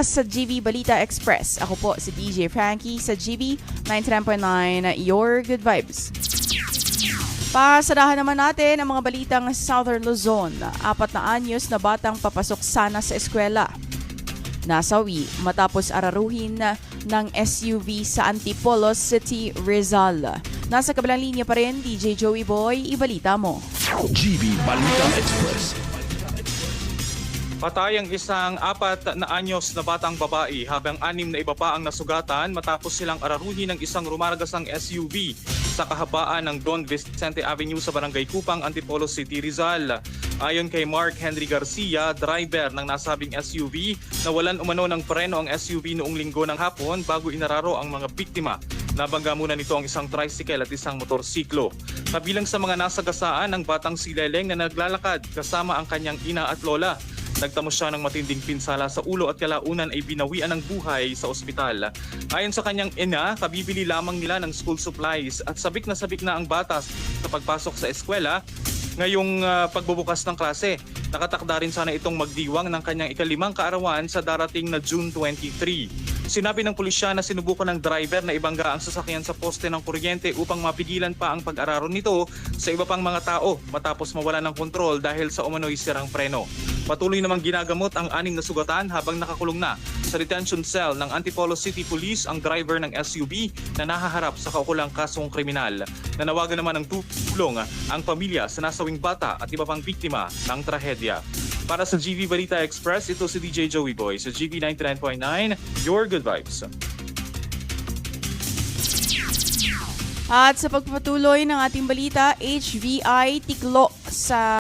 Para sa GV Balita Express, ako po si DJ Frankie sa GV 99.9, Your Good Vibes. Pasadahan naman natin ang mga balitang Southern Luzon. 4 na anyos na batang papasok sana sa eskwela. Nasawi matapos araruhin ng SUV sa Antipolo City, Rizal. Nasa kabilang linya pa rin, DJ Joey Boy, ibalita mo. GV Balita Express. Patay ang isang 4 na anyos na batang babae habang 6 na iba pa ang nasugatan matapos silang araruhin ng isang rumaragasang SUV sa kahabaan ng Don Vicente Avenue sa Barangay Kupang, Antipolo City, Rizal. Ayon kay Mark Henry Garcia, driver ng nasabing SUV, nawalan umano ng preno ang SUV noong linggo ng hapon bago inararo ang mga biktima. Nabangga muna nito ang isang tricycle at isang motorsiklo. Kabilang sa mga nasagasaan ang batang si Leleng na naglalakad kasama ang kanyang ina at lola. Nagtamo siya ng matinding pinsala sa ulo at kalaunan ay binawian ng buhay sa ospital. Ayon sa kanyang ina, kabibili lamang nila ng school supplies at sabik na ang bata sa pagpasok sa eskwela ngayong pagbubukas ng klase. Nakatakda rin sana itong magdiwang ng kanyang ika-5 kaarawan sa darating na June 23. Sinabi ng pulisya na sinubukan ng driver na ibangga ang sasakyan sa poste ng kuryente upang mapigilan pa ang pag-araro nito sa iba pang mga tao matapos mawala ng kontrol dahil sa umano'y sirang preno. Patuloy namang ginagamot ang 6 na sugatan habang nakakulong na sa detention cell ng Antipolo City Police ang driver ng SUV na nahaharap sa kaukulang kasong kriminal. Nanawagan naman ng tulong ang pamilya sa nasawing bata at iba pang biktima ng trahedya. Para sa GV Balita Express, ito si DJ Joey Boy sa GV 99.9, Your Good Vibes. At sa pagpapatuloy ng ating balita, HVI tiklo sa